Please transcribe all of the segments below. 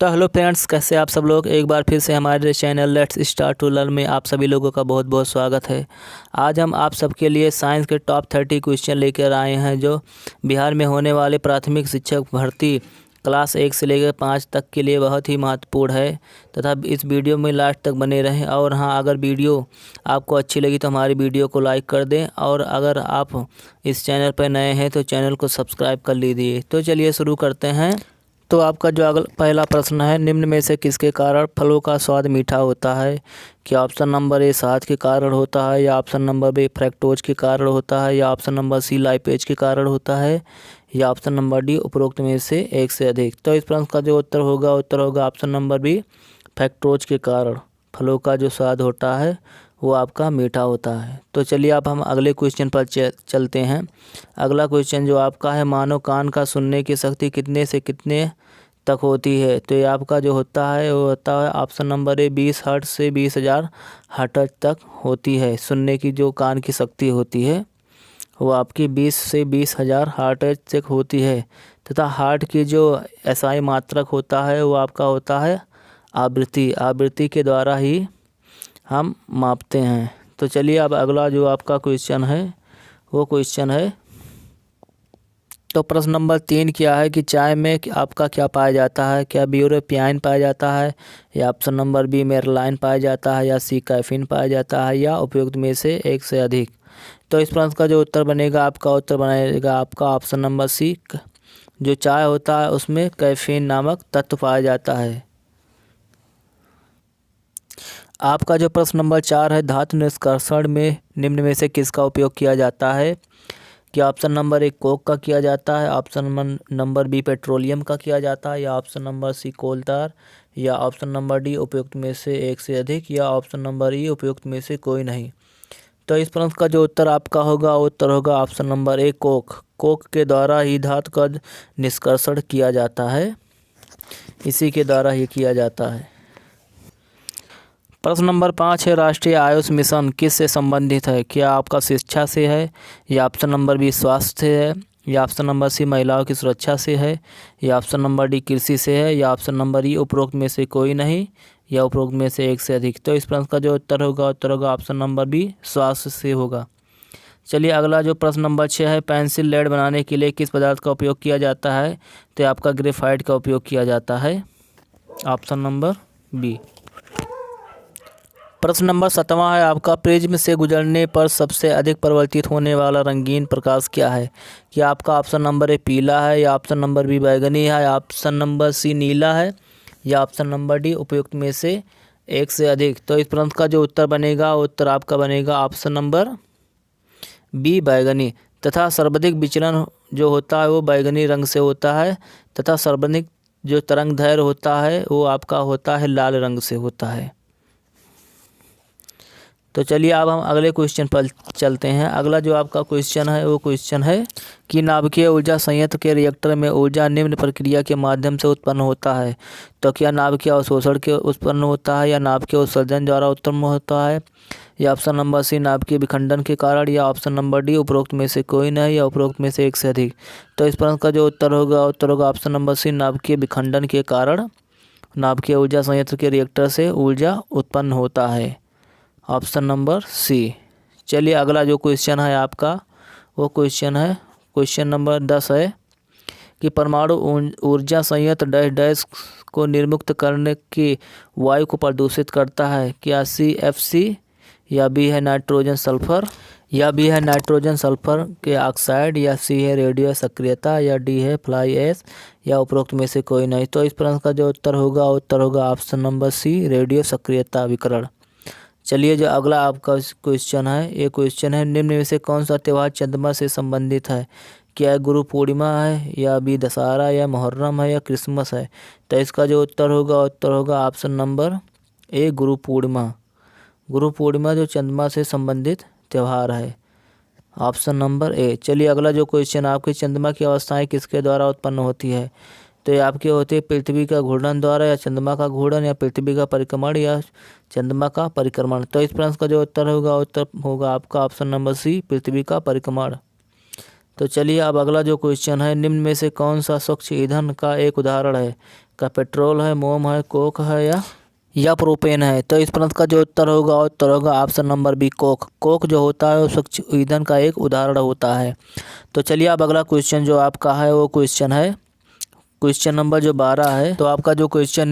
तो hello friends, कैसे आप सब लोग। एक बार फिर से हमारे channel let's start to learn में आप सभी लोगों का बहुत बहुत स्वागत है। आज हम आप सबके लिए साइंस के टॉप 30 क्वेश्चन लेकर आए हैं जो बिहार में होने वाले प्राथमिक शिक्षक भर्ती क्लास 1 से लेकर 5 तक के लिए बहुत ही महत्वपूर्ण है। तथा इस वीडियो में लास्ट तक बने रहें। और हाँ, अगर वीडियो आपको अच्छी लगी तो हमारी वीडियो को लाइक कर दें, और अगर आप इस चैनल पर नए हैं तो चैनल को सब्सक्राइब कर लीजिए। तो चलिए शुरू करते हैं। तो आपका जो पहला प्रश्न है, निम्न में से किसके कारण फलों का स्वाद मीठा होता है। क्या ऑप्शन नंबर ए शहद के कारण होता है, या ऑप्शन नंबर बी फ्रैक्टोज के कारण होता है, या ऑप्शन नंबर सी लाइपेज के कारण होता है, या ऑप्शन नंबर डी उपरोक्त में से एक से अधिक। तो इस प्रश्न का जो उत्तर होगा ऑप्शन नंबर बी फ्रैक्टोज के कारण फलों का जो स्वाद होता है वो आपका मीठा होता है। तो चलिए अब हम अगले क्वेश्चन पर चलते हैं। अगला क्वेश्चन जो आपका है, मानव कान का सुनने की शक्ति कितने से कितने तक होती है। तो ये आपका जो होता है वो होता है ऑप्शन नंबर ए 20 हर्ट्ज से 20,000 हर्ट्ज तक होती है। सुनने की जो कान की शक्ति होती है वो आपकी 20 से 20,000 हर्ट्ज तक होती है। तथा हार्ट की जो एसआई मात्रक होता है वो आपका होता है आवृत्ति के द्वारा ही हम मापते हैं। तो चलिए अब अगला जो आपका क्वेश्चन है वो क्वेश्चन है, तो प्रश्न नंबर 3 क्या है कि चाय में आपका क्या पाया जाता है। क्या ब्यूरोपियाइन पाया जाता है, या ऑप्शन नंबर बी मेरलाइन पाया जाता है, या सी कैफीन पाया जाता है, या उपयुक्त में से एक से अधिक। तो इस प्रश्न का जो उत्तर बनेगा आपका ऑप्शन नंबर सी। जो चाय होता है उसमें कैफीन नामक तत्व पाया जाता है। आपका जो प्रश्न नंबर 4 है, धातु निष्कर्षण में निम्न में से किसका उपयोग किया जाता है। क्या ऑप्शन नंबर एक कोक का किया जाता है, ऑप्शन नंबर बी पेट्रोलियम का किया जाता है, या ऑप्शन नंबर सी कोलतार, या ऑप्शन नंबर डी उपयुक्त में से एक से अधिक, या ऑप्शन नंबर ई उपयुक्त में से कोई नहीं। तो इस प्रश्न का जो उत्तर आपका होगा ऑप्शन नंबर ए कोक के द्वारा ही धातु का निष्कर्षण किया जाता है, इसी के द्वारा ही किया जाता है। प्रश्न नंबर 5 है, राष्ट्रीय आयुष मिशन किस से संबंधित है। क्या आपका शिक्षा से है, या ऑप्शन नंबर बी स्वास्थ्य से है, या ऑप्शन नंबर सी महिलाओं की सुरक्षा से है, या ऑप्शन नंबर डी कृषि से है, या ऑप्शन नंबर ई उपरोक्त में से कोई नहीं, या उपरोक्त में से एक से अधिक। तो इस प्रश्न का जो उत्तर होगा ऑप्शन नंबर बी स्वास्थ्य से होगा। चलिए अगला जो प्रश्न नंबर 6 है, पेंसिल लेड बनाने के लिए किस पदार्थ का उपयोग किया जाता है। तो आपका ग्रेफाइट का उपयोग किया जाता है, ऑप्शन नंबर बी। प्रश्न नंबर 7वां है आपका, प्रिज्म से गुजरने पर सबसे अधिक परिवर्तित होने वाला रंगीन प्रकाश क्या है। क्या आपका ऑप्शन नंबर ए पीला है, या ऑप्शन नंबर बी बैगनी है, या ऑप्शन नंबर सी नीला है, या ऑप्शन नंबर डी उपयुक्त में से एक से अधिक। तो इस प्रश्न का जो उत्तर आपका बनेगा ऑप्शन नंबर बी बैगनी। तथा सर्वाधिक विचलन जो होता है वो बैगनी रंग से होता है, तथा सर्वाधिक जो तरंग दैर्घ्य होता है वो आपका होता है लाल रंग से होता है। तो चलिए अब हम अगले क्वेश्चन पर चलते हैं। अगला जो आपका क्वेश्चन है वो क्वेश्चन है कि नाभिकीय ऊर्जा संयंत्र के रिएक्टर में ऊर्जा निम्न प्रक्रिया के माध्यम से उत्पन्न होता है। तो क्या नाभिकीय अवशोषण के उत्पन्न होता है, या नाभिकीय उत्सर्जन द्वारा उत्पन्न होता है, या ऑप्शन नंबर सी नाभिकीय विखंडन के कारण, या ऑप्शन नंबर डी उपरोक्त में से कोई नहीं, या उपरोक्त में से एक से अधिक। तो इस प्रश्न का जो उत्तर होगा ऑप्शन नंबर सी नाभिकीय विखंडन के कारण नाभिकीय ऊर्जा संयंत्र के रिएक्टर से ऊर्जा उत्पन्न होता है, ऑप्शन नंबर सी। चलिए अगला जो क्वेश्चन है आपका वो क्वेश्चन नंबर 10 है कि परमाणु ऊर्जा संयंत्र को निर्मुक्त करने की वायु को प्रदूषित करता है। क्या CFC, या बी है नाइट्रोजन सल्फर, या बी है नाइट्रोजन सल्फर के ऑक्साइड, या सी है रेडियो सक्रियता, या डी है फ्लाई ऐश, या उपरोक्त में से कोई नहीं। तो इस प्रश्न का जो उत्तर होगा ऑप्शन नंबर सी रेडियो सक्रियता विकिरण। चलिए जो अगला आपका क्वेश्चन है ये क्वेश्चन है, निम्न में से कौन सा त्यौहार चंद्रमा से संबंधित है। क्या गुरु पूर्णिमा है, या बी दशहरा, या मुहर्रम है, या क्रिसमस है। तो इसका जो उत्तर होगा option number A Guru Purnima जो चंद्रमा से संबंधित त्यौहार है, ऑप्शन नंबर ए। चलिए अगला जो क्वेश्चन आपके, चंद्रमा की अवस्थाएं किसके द्वारा उत्पन्न होती है। तो ये आपके होते हैं पृथ्वी का घूर्णन द्वारा, या चंद्रमा का घूर्णन, या पृथ्वी का परिक्रमण, या चंद्रमा का परिक्रमण। तो इस प्रश्न का जो उत्तर होगा आपका ऑप्शन नंबर सी पृथ्वी का परिक्रमण। तो चलिए अब अगला जो क्वेश्चन है, निम्न में से कौन सा स्वच्छ ईंधन का एक उदाहरण है। क्या पेट्रोल है, मोम है, कोक है या प्रोपेन है? तो इस प्रश्न का जो उत्तर होगा option number B, coke. Coke जो होता है वो स्वच्छ ईंधन का एक उदाहरण होता है। तो चलिए अब अगला क्वेश्चन जो आपका है वो क्वेश्चन है क्वेश्चन नंबर जो 12 है। तो आपका जो क्वेश्चन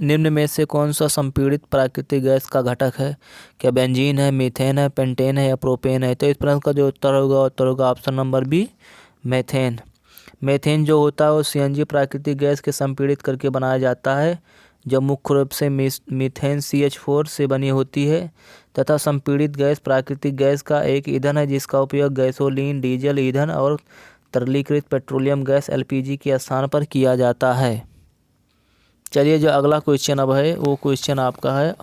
निम्न में से कौन सा संपीड़ित प्राकृतिक गैस का घटक है? क्या बेंजीन है, मीथेन है, पेंटेन है या प्रोपेन है? तो इस प्रश्न का जो उत्तर होगा option number B, methane. Methane जो होता है वो सीएनजी प्राकृतिक गैस के संपीड़ित करके बनाया जाता है, जो मुख्य रूप से मीथेन CH4 से बनी होती है तथा संपीड़ित गैस प्राकृतिक गैस का एक ईंधन है जिसका उपयोग गैसोलीन, डीजल ईंधन और तरलीकृत पेट्रोलियम गैस LPG के स्थान पर किया जाता है। चलिए जो अगला क्वेश्चन अब है वो क्वेश्चन आपका है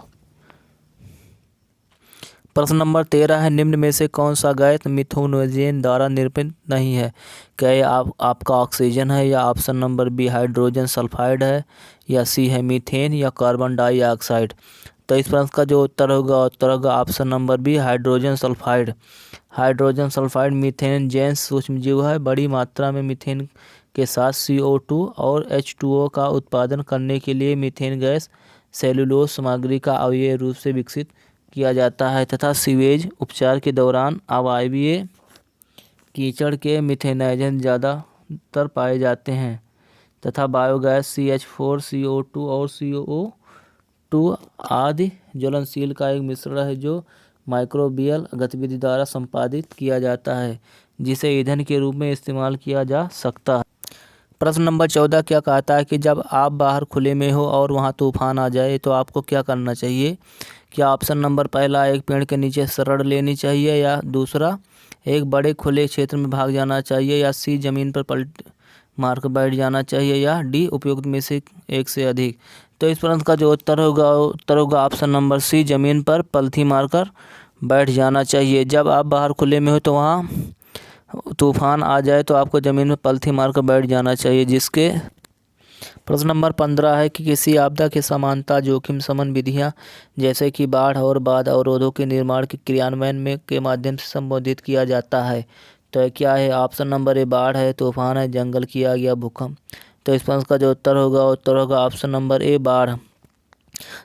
प्रश्न नंबर 13 है। निम्न में से कौन सा गैस मिथेनोजेन द्वारा निर्मित नहीं है? क्या ये आपका ऑक्सीजन है या option number B hydrogen sulphide है या सी है मीथेन या कार्बन डाइऑक्साइड? तो इस प्रश्न का जो उत्तर होगा option number B hydrogen sulphide. Hydrogen sulphide methane जैन सूक्ष्मजीव है। बड़ी मात्रा में मीथेन के साथ CO2 और H2O का उत्पादन करने के लिए मीथेन गैस सेलुलोज सामग्री का अवयव रूप से विकसित किया जाता है तथा सीवेज उपचार के दौरान अवायवीय कीचड़ के मिथेनाइजन ज़्यादातर पाए जाते हैं तथा बायोगैस CH4, CO2 और CO2 आदि ज्वलनशील का एक मिश्रण है जो माइक्रोबियल गतिविधि द्वारा संपादित किया जाता है, जिसे ईंधन के रूप में इस्तेमाल किया जा सकता है। प्रश्न नंबर 14 क्या कहता है कि जब आप बाहर खुले में हो और वहां तूफान आ जाए तो आपको क्या करना चाहिए? क्या ऑप्शन नंबर पहला एक पेड़ के नीचे शरण लेनी चाहिए या दूसरा एक बड़े खुले क्षेत्र में भाग जाना चाहिए या सी जमीन पर पलट मार कर बैठ जाना चाहिए या डी उपयुक्त में से एक से अधिक? तो इस प्रश्न का जो उत्तर होगा ऑप्शन नंबर सी जमीन पर पलथी मारकर बैठ जाना चाहिए। जब आप बाहर खुले में हो तो वहाँ तूफान आ जाए तो आपको ज़मीन में पलथी मारकर बैठ जाना चाहिए। जिसके प्रश्न नंबर 15 है कि किसी आपदा के समानता जोखिम शमन विधियां जैसे कि बाढ़ और बाढ़ अवरोधों के निर्माण के क्रियान्वयन में के माध्यम से संबोधित किया जाता है। तो क्या है? ऑप्शन नंबर ए बाढ़ है, तूफान है, जंगल की आग या भूकंप? तो इस प्रश्न का जो उत्तर होगा ऑप्शन नंबर ए बाढ़।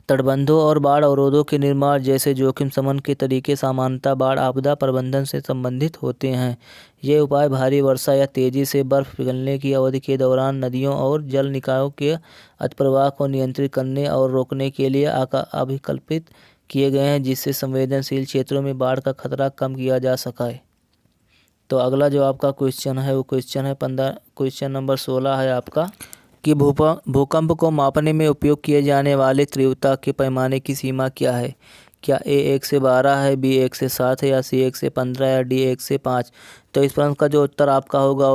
तटबंधों और बाढ़ अवरोधों के निर्माण जैसे जोखिम शमन के तरीके सामान्यतः बाढ़ आपदा प्रबंधन से संबंधित होते हैं। ये उपाय भारी वर्षा या तेजी से बर्फ पिघलने की अवधि के दौरान नदियों और जल निकायों के अतिप्रवाह को नियंत्रित करने और रोकने के लिए अभिकल्पित किए गए हैं, जिससे संवेदनशील क्षेत्रों में बाढ़ का खतरा कम किया जा सके। तो अगला जो आपका क्वेश्चन है वो क्वेश्चन नंबर 16 है आपका कि भूकंप को मापने में उपयोग किए जाने वाले तीव्रता के पैमाने की सीमा क्या है? क्या ए 1 से 12 है, बी 1 से 7 है या सी 1 से 15 या डी 1 से 5? तो इस प्रश्न का जो उत्तर आपका होगा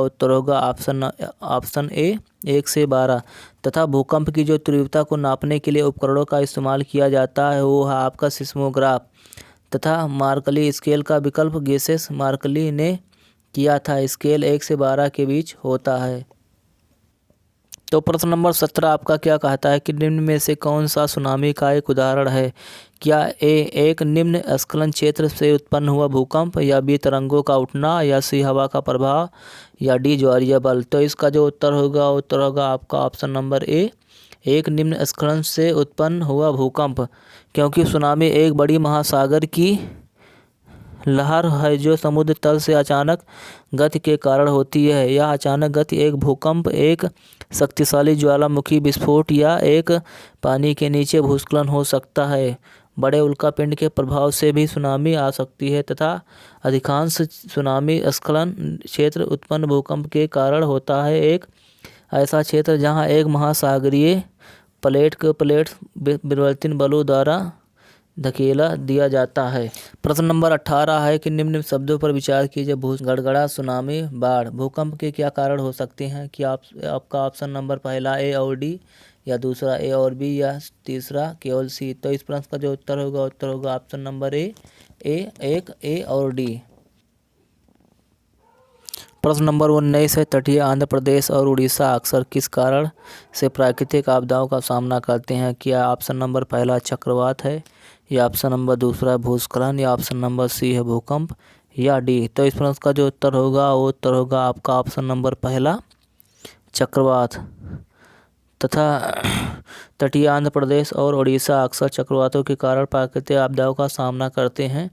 ऑप्शन ए 1 से 12 तथा भूकंप की जो तीव्रता को नापने के लिए उपकरणों का इस्तेमाल किया जाता है वो है आपका सिस्मोग्राफ तथा मार्कली स्केल का विकल्प गेसेस मार्कली ने किया था। स्केल 1 से 12 के बीच होता है। तो प्रश्न नंबर 17 आपका क्या कहता है कि निम्न में से कौन सा सुनामी का एक उदाहरण है? क्या ए एक निम्न स्खलन क्षेत्र से उत्पन्न हुआ भूकंप या बी तरंगों का उठना या सी हवा का प्रभाव या डी ज्वारीय बल? तो इसका जो उत्तर होगा आपका ऑप्शन नंबर ए एक निम्न स्खलन से उत्पन्न हुआ भूकंप, क्योंकि सुनामी एक बड़ी महासागर की लहर है जो समुद्र तल से अचानक गति के कारण होती है। यह अचानक गति एक भूकंप, एक शक्तिशाली ज्वालामुखी विस्फोट या एक पानी के नीचे भूस्खलन हो सकता है। बड़े उल्कापिंड के प्रभाव से भी सुनामी आ सकती है तथा अधिकांश सुनामी स्खलन क्षेत्र उत्पन्न भूकंप के कारण होता है। एक ऐसा क्षेत्र जहां एक महासागरीय प्लेट विवर्तन बलों द्वारा धकेला दिया जाता है। प्रश्न नंबर 18 है कि निम्न शब्दों पर विचार कीजिए। गड़गड़ा, सुनामी, बाढ़, भूकंप के क्या कारण हो सकते हैं? कि आपका ऑप्शन नंबर पहला ए और डी या दूसरा ए और बी या तीसरा केवल सी? तो इस प्रश्न का जो उत्तर होगा ऑप्शन नंबर ए और डी। प्रश्न नंबर 19 है तटीय आंध्र प्रदेश और उड़ीसा अक्सर किस कारण से प्राकृतिक आपदाओं का सामना करते हैं? क्या ऑप्शन नंबर पहला चक्रवात है या ऑप्शन नंबर दूसरा भूस्खलन या ऑप्शन नंबर सी है भूकंप या डी? तो इस प्रश्न का जो उत्तर होगा आपका ऑप्शन नंबर पहला चक्रवात। तथा तटीय आंध्र प्रदेश और उड़ीसा अक्सर चक्रवातों के कारण प्राकृतिक आपदाओं का सामना करते हैं।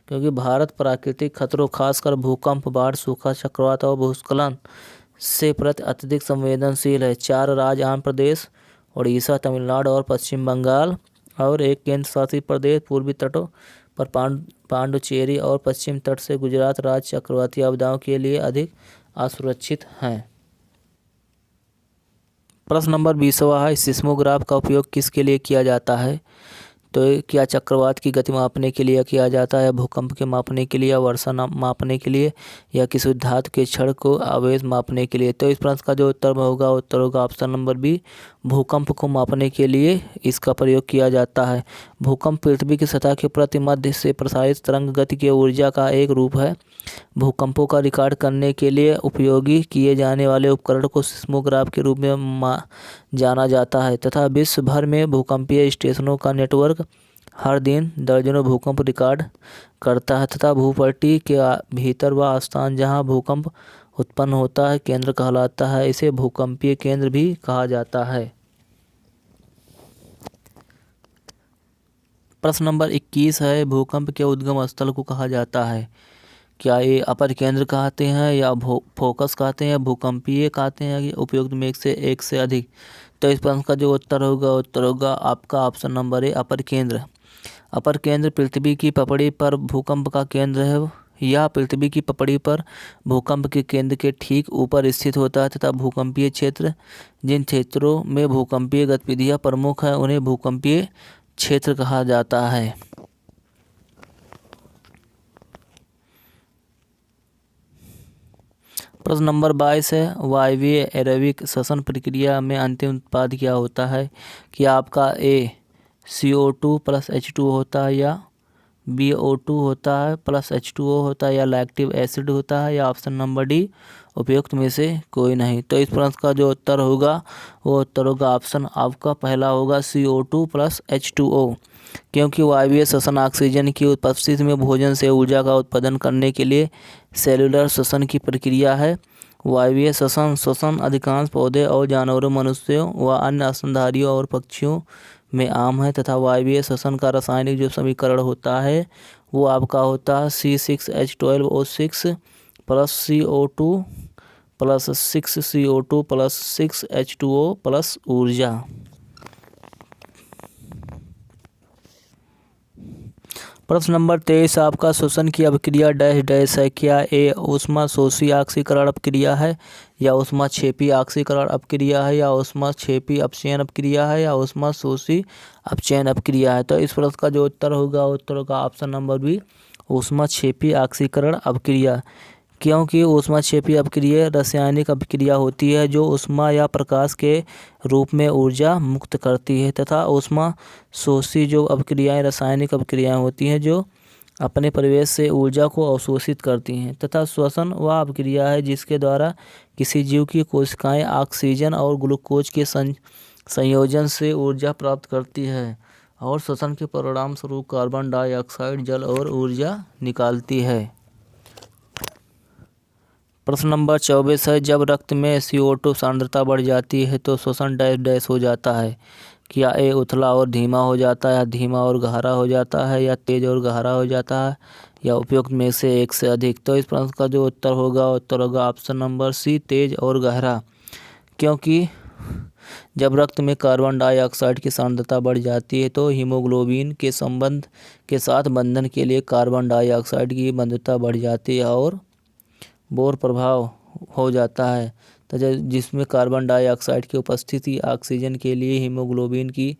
क्योंकि भारत प्राकृतिक खतरों खासकर भूकंप, बाढ़, सूखा, चक्रवात और भूस्खलन से प्रति अत्यधिक संवेदनशील है। 4 राज्य आंध्र प्रदेश, उड़ीसा, तमिलनाडु और पश्चिम बंगाल और एक केंद्र शासित प्रदेश पूर्वी तटों पर पांडुचेरी और पश्चिम तट से गुजरात राज्य चक्रवाती आपदाओं के लिए अधिक असुरक्षित हैं। प्रश्न नंबर 20वां है, सिस्मोग्राफ का उपयोग किसके लिए किया जाता है? तो क्या चक्रवात की गति मापने के लिए किया जाता है, भूकंप के मापने के लिए, या वर्षा मापने के लिए, या किसी धातु के क्षण को आवेश मापने के लिए? तो इस प्रश्न का जो उत्तर होगा ऑप्शन नंबर बी, भूकंप को मापने के लिए इसका प्रयोग किया जाता है। भूकंप पृथ्वी की सतह के प्रति मध्य से प्रसारित तरंग गति की ऊर्जा का एक रूप है। भूकंपों का रिकॉर्ड करने के लिए उपयोगी किए जाने वाले उपकरण को सिस्मोग्राफ के रूप में जाना जाता है तथा विश्व भर में भूकंपीय स्टेशनों का नेटवर्क हर दिन दर्जनों भूकंप रिकॉर्ड करता है तथा भूपट्टी के भीतर वह स्थान जहां भूकंप उत्पन्न होता है केंद्र कहलाता है। इसे भूकंपीय केंद्र भी कहा जाता है। प्रश्न नंबर 21 है, भूकंप के उद्गम स्थल को कहा जाता है? क्या ये अपर केंद्र कहते हैं, या फोकस कहते हैं, या भूकंपीय कहते हैं, या उपयुक्त में एक से अधिक? तो इस प्रश्न का जो उत्तर होगा आपका ऑप्शन नंबर ए, अपर केंद्र। अपर केंद्र पृथ्वी की पपड़ी पर भूकंप का केंद्र है। यह पृथ्वी की पपड़ी पर भूकंप के केंद्र के ठीक ऊपर स्थित होता है तथा भूकंपीय क्षेत्र, जिन क्षेत्रों में भूकंपीय गतिविधियां प्रमुख है उन्हें भूकंपीय क्षेत्र कहा जाता है। प्रश्न नंबर 22 है, वायवीय एरोबिक श्वसन प्रक्रिया में अंतिम उत्पाद क्या होता है? क्या आपका ए CO2 प्लस H2O होता है, या BO2 होता है प्लस H2O होता है, या लैक्टिक एसिड होता है, या ऑप्शन नंबर डी उपयुक्त में से कोई नहीं? तो इस प्रश्न का जो उत्तर होगा वो उत्तर होगा ऑप्शन आपका पहला होगा CO2 प्लस H2O। क्योंकि वायवीय श्वसन ऑक्सीजन की उपस्थिति में भोजन से ऊर्जा का उत्पादन करने के लिए सेलुलर श्वसन की प्रक्रिया है। वायवीय श्वसन अधिकांश पौधे और जानवरों, मनुष्यों व अन्य स्तनधारियों और पक्षियों में आम है तथा वायवीय श्वसन का रासायनिक जो समीकरण होता है वो आपका होता है C6H12O6 plus CO2 plus 6CO2 plus 6H2O plus ऊर्जा। प्रश्न नंबर 23 आपका श्वसन की अभिक्रिया डैश डैश है? क्या ए ऊष्माशोषी ऑक्सीकरण अपक्रिया है, या ऊष्माक्षेपी ऑक्सीकरण अपक्रिया है, या ऊष्माक्षेपी अपचयन अपक्रिया है, या ऊष्माशोषी अपचयन अपक्रिया है? तो इस प्रश्न का जो उत्तर होगा ऑप्शन नंबर बी, ऊष्माक्षेपी ऑक्सीकरण अपक्रिया। क्योंकि ऊष्माक्षेपी अपक्रिया रासायनिक अपक्रिया होती है जो ऊष्मा या प्रकाश के रूप में ऊर्जा मुक्त करती है तथा ऊष्माशोषी जो अपक्रियाएं रासायनिक अपक्रियाएं होती हैं जो अपने परिवेश से ऊर्जा को अवशोषित करती हैं तथा श्वसन वह अपक्रिया है जिसके द्वारा किसी जीव की कोशिकाएं ऑक्सीजन और ग्लूकोज के संयोजन से ऊर्जा प्राप्त करती है और श्वसन के परिणाम स्वरूप कार्बन डाइऑक्साइड, जल और ऊर्जा निकालती है। प्रश्न नंबर 24 है, जब रक्त में CO2 सांद्रता बढ़ जाती है तो श्वसन डैश डैश हो जाता है? क्या ए उथला और धीमा हो जाता है, या धीमा और गहरा हो जाता है, या तेज और गहरा हो जाता है, या उपयुक्त में से एक से अधिक? तो इस प्रश्न का जो उत्तर होगा ऑप्शन नंबर सी, तेज और गहरा। क्योंकि जब रक्त में कार्बन डाइऑक्साइड की सांद्रता बढ़ जाती है तो हीमोग्लोबिन के संबंध के साथ बंधन के लिए कार्बन डाइऑक्साइड की बंधुता बढ़ जाती है और बोर प्रभाव हो जाता है तथा जिसमें कार्बन डाइऑक्साइड की उपस्थिति ऑक्सीजन के लिए हीमोग्लोबिन की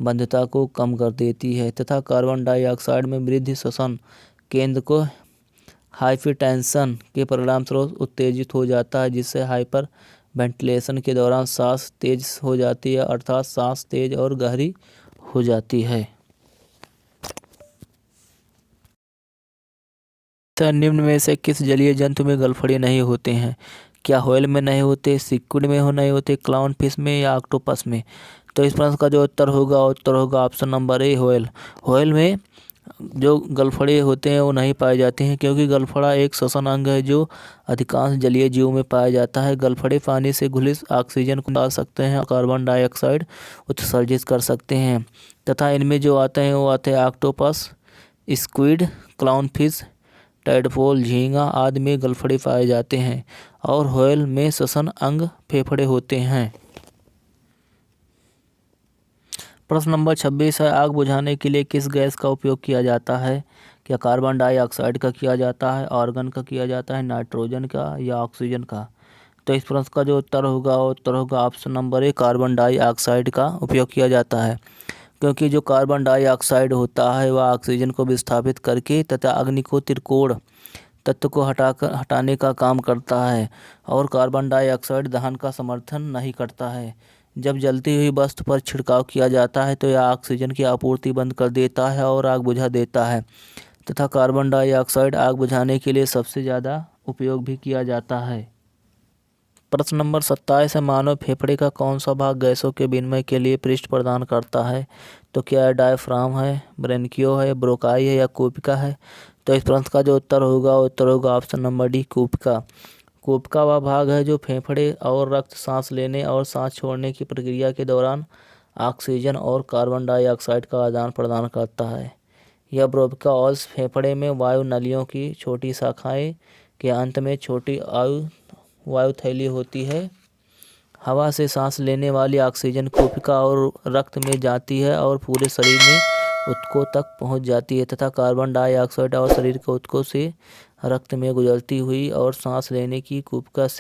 बंधुता को कम कर देती है तथा कार्बन डाइऑक्साइड में वृद्धि श्वसन केंद्र को हाइपरटेंशन के परिणामस्वरूप उत्तेजित हो जाता है जिससे हाइपर वेंटिलेशन के दौरान सांस तेज हो जाती है अर्थात सांस तेज और गहरी हो जाती है। निम्न में से किस जलीय जंतु में गलफड़े नहीं होते हैं? क्या व्हेल में नहीं होते, सिक्विड में नहीं होते, क्लाउन फिश में, या ऑक्टोपस में? तो इस प्रश्न का जो उत्तर होगा option number A, whale. Whale में जो गलफड़े होते हैं वो नहीं पाए जाते हैं, क्योंकि गलफड़ा एक श्वसन अंग है जो अधिकांश जलीय जीवों में पाया जाता है। गलफड़े पानी से घुली ऑक्सीजन को निकाल सकते हैं और कार्बन डाइऑक्साइड उत्सर्जित कर सकते हैं। तथा इनमें जो आते हैं वो आते हैं ऑक्टोपस, स्क्विड, क्लाउनफिश, टैडपोल, झींगा आदि में गलफड़े पाए जाते हैं। और व्हेल में श्वसन अंग फेफड़े होते हैं। प्रश्न नंबर 26 है, आग बुझाने के लिए किस गैस का उपयोग किया जाता है? क्या कार्बन डाइऑक्साइड का किया जाता है, आर्गन का किया जाता है, नाइट्रोजन का या ऑक्सीजन का? तो इस प्रश्न का जो उत्तर होगा वो उत्तर होगा option number A, carbon dioxide का उपयोग किया जाता है। क्योंकि जो कार्बन डाइऑक्साइड होता है वह ऑक्सीजन को विस्थापित करके तथा अग्नि को त्रिकोण तत्व को हटाने का काम करता है। और कार्बन डाइऑक्साइड दहन का समर्थन नहीं करता है। जब जलती हुई वस्तु पर छिड़काव किया जाता है तो यह ऑक्सीजन की आपूर्ति बंद कर देता है और आग बुझा देता है। तथा कार्बन डाइऑक्साइड आग बुझाने के लिए सबसे ज़्यादा उपयोग भी किया जाता है। प्रश्न नंबर 27 है, मानव फेफड़े का कौन सा भाग गैसों के विनिमय के लिए पृष्ठ प्रदान करता है? तो क्या डायफ्राम है, ब्रेनकियो है, ब्रोकाई है या कूपिका है? तो इस प्रश्न का जो उत्तर होगा ऑप्शन नंबर डी, कूपिका। कूपिका वह भाग है जो फेफड़े और रक्त सांस लेने और सांस छोड़ने की प्रक्रिया के दौरान ऑक्सीजन और कार्बन डाइऑक्साइड का आदान प्रदान करता है। यह ब्रोंकियोल्स फेफड़े में वायु नलियों की छोटी शाखाएं के अंत में छोटी वायुथैली होती है। हवा से सांस लेने वाली ऑक्सीजन कूपिका और रक्त में जाती है और पूरे शरीर में ऊतकों तक पहुंच जाती है। तथा कार्बन डाइऑक्साइड और शरीर के ऊतकों से रक्त में गुजरती हुई और सांस लेने की कूपिका से